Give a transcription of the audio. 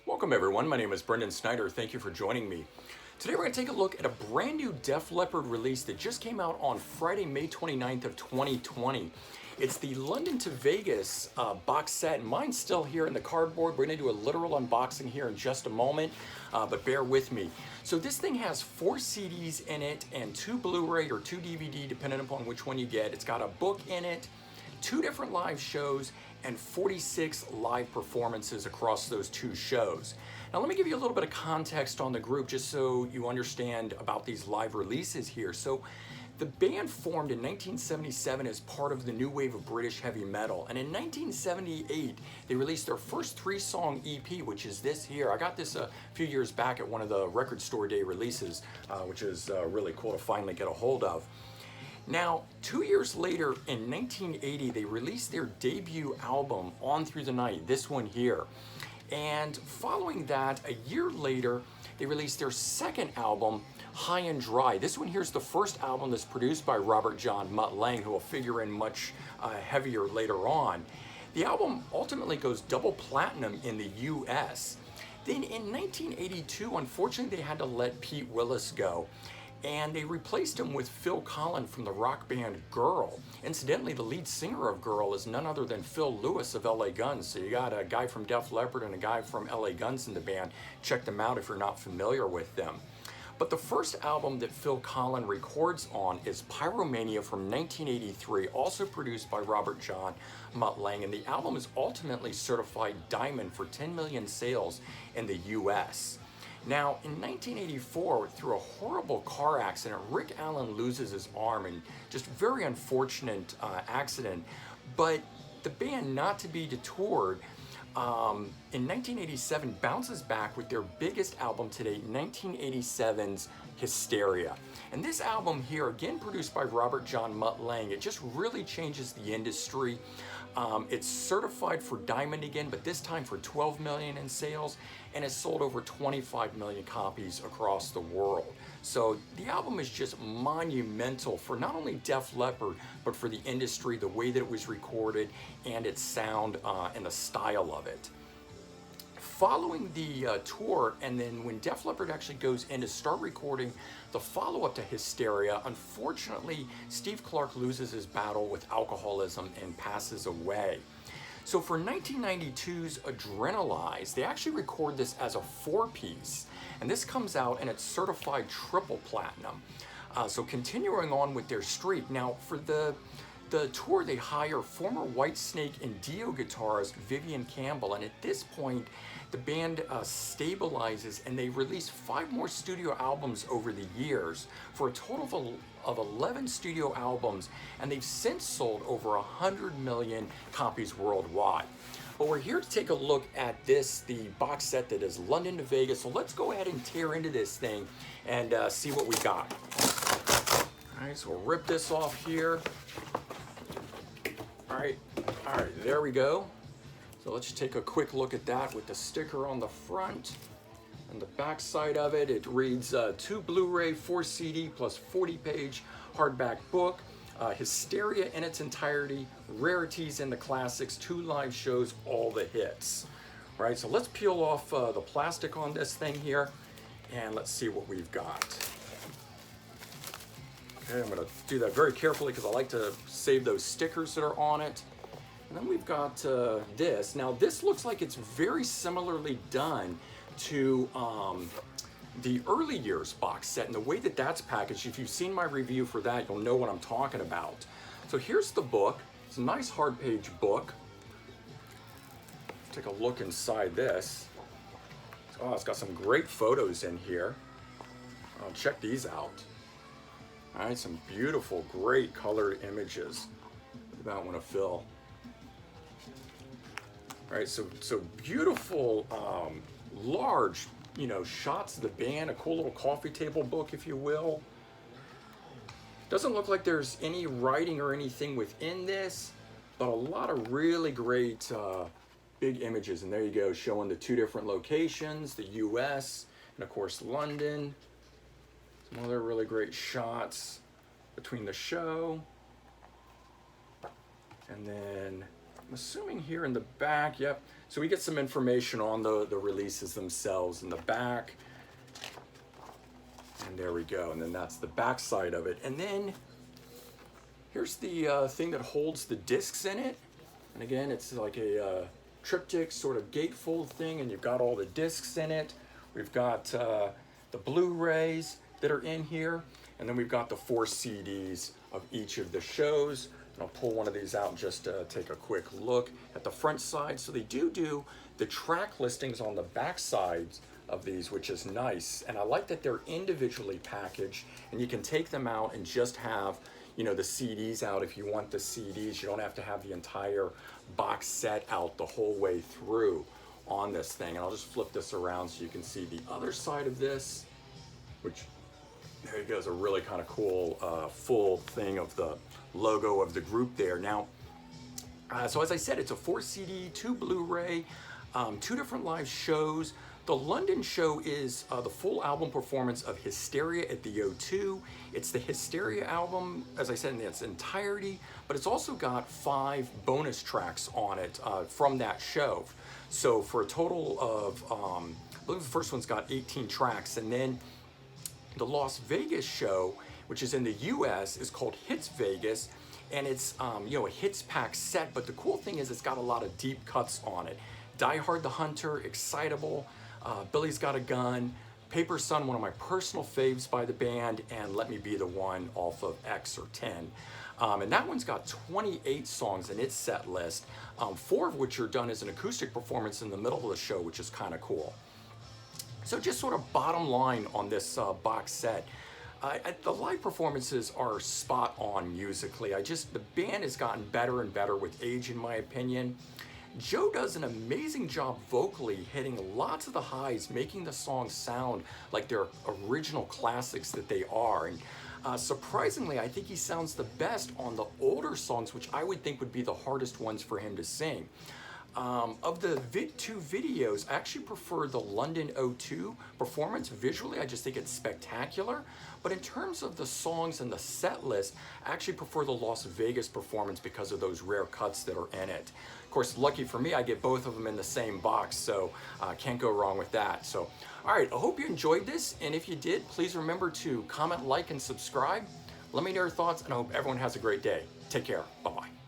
Welcome everyone, my name is Brendan Snyder. Thank you for joining me. Today we're going to take a look at a brand new Def Leppard release that just came out on Friday, May 29th of 2020. It's the London to Vegas box set. Mine's still here in the cardboard. We're going to do a literal unboxing here in just a moment, but bear with me. So this thing has 4 CDs in it and 2 Blu-ray or 2 DVD, depending upon which one you get. It's got a book in it, 2 different live shows, and 46 live performances across those 2 shows. Now let me give you a little bit of context on the group just so you understand about these live releases here. So the band formed in 1977 as part of the new wave of British heavy metal, and in 1978 they released their first 3-song EP, which is this here. I got this a few years back at one of the Record Store Day releases, which is really cool to finally get a hold of. Now, 2 years later, in 1980, they released their debut album, On Through the Night, this one here. And following that, a year later, they released their second album, High and Dry. This one here is the first album that's produced by Robert John Mutt Lange, who will figure in much heavier later on. The album ultimately goes double platinum in the US. Then in 1982, unfortunately, they had to let Pete Willis go, and they replaced him with Phil Collen from the rock band Girl. Incidentally, the lead singer of Girl is none other than Phil Lewis of LA Guns. So you got a guy from Def Leppard and a guy from LA Guns in the band. Check them out if you're not familiar with them. But the first album that Phil Collen records on is Pyromania from 1983, also produced by Robert John Mutt Lange, and the album is ultimately certified diamond for 10 million sales in the US. Now, in 1984, through a horrible car accident, Rick Allen loses his arm, and just very unfortunate accident. But the band, not to be detoured, in 1987 bounces back with their biggest album to date, 1987's Hysteria. And this album here, again produced by Robert John Mutt Lange, it just really changes the industry. It's certified for diamond again, but this time for 12 million in sales, and it's sold over 25 million copies across the world. So the album is just monumental for not only Def Leppard, but for the industry, the way that it was recorded, and its sound and the style of it. Following the tour, and then when Def Leppard actually goes in to start recording the follow-up to Hysteria, unfortunately, Steve Clark loses his battle with alcoholism and passes away. So for 1992's Adrenalize, they actually record this as a 4-piece, and this comes out and it's certified triple platinum. So continuing on with their streak. Now for the tour, they hire former Whitesnake and Dio guitarist Vivian Campbell, and at this point the band stabilizes, and they release 5 more studio albums over the years for a total of 11 studio albums, and they've since sold over 100 million copies worldwide. But we're here to take a look at this, the box set that is London to Vegas. So let's go ahead and tear into this thing and see what we got. All right, so we'll rip this off here. All right, there we go. So let's just take a quick look at that with the sticker on the front. And the back side of it, it reads 2 Blu-ray, 4 CD, plus 40-page hardback book. Hysteria in its entirety, rarities in the classics, 2 live shows, all the hits. All right, so let's peel off the plastic on this thing here, and let's see what we've got. Okay, I'm gonna do that very carefully because I like to save those stickers that are on it. And then we've got this. Now this looks like it's very similarly done to the early years box set, and the way that that's packaged. If you've seen my review for that, you'll know what I'm talking about. So here's the book. It's a nice hard page book. Take a look inside this. Oh, it's got some great photos in here. Check these out. All right, some beautiful, great colored images. Look at that one of Phil. All right, so beautiful, large, shots of the band, a cool little coffee table book, if you will. Doesn't look like there's any writing or anything within this, but a lot of really great big images. And there you go, showing the 2 different locations, the US, and of course London. Some other really great shots between the show. And then I'm assuming here in the back, yep, So we get some information on the releases themselves in the back. And there we go. And then that's the back side of it. And then here's the thing that holds the discs in it. And again, it's like a triptych sort of gatefold thing, and you've got all the discs in it. We've got the Blu-rays that are in here, and then we've got the 4 CDs of each of the shows. And I'll pull one of these out and just take a quick look at the front side. So they do the track listings on the back sides of these, which is nice. And I like that they're individually packaged, and you can take them out and just have, you know, the CDs out if you want the CDs. You don't have to have the entire box set out the whole way through on this thing. And I'll just flip this around so you can see the other side of this, which, there you go, is a really kind of cool full thing of the logo of the group there. Now, so as I said, it's a 4 CD, 2 Blu-ray, 2 different live shows. The London show is the full album performance of Hysteria at the O2. It's the Hysteria album, as I said, in its entirety, but it's also got 5 bonus tracks on it from that show. So for a total of, I believe the first one's got 18 tracks, and then the Las Vegas show, which is in the US, is called Hits Vegas, and it's you know, a hits pack set, but the cool thing is it's got a lot of deep cuts on it. Die Hard the Hunter, Excitable, Billy's Got a Gun, Paper Sun, one of my personal faves by the band, and Let Me Be the One off of X or 10. And that one's got 28 songs in its set list, 4 of which are done as an acoustic performance in the middle of the show, which is kind of cool. So just sort of bottom line on this box set, the live performances are spot on musically. The band has gotten better and better with age, in my opinion. Joe does an amazing job vocally, hitting lots of the highs, making the songs sound like they're original classics that they are. And surprisingly, I think he sounds the best on the older songs, which I would think would be the hardest ones for him to sing. Of the 2 videos, I actually prefer the London O2 performance. Visually, I just think it's spectacular. But in terms of the songs and the set list, I actually prefer the Las Vegas performance because of those rare cuts that are in it. Of course, lucky for me, I get both of them in the same box, so can't go wrong with that. So, all right, I hope you enjoyed this, and if you did, please remember to comment, like, and subscribe. Let me know your thoughts, and I hope everyone has a great day. Take care. Bye-bye.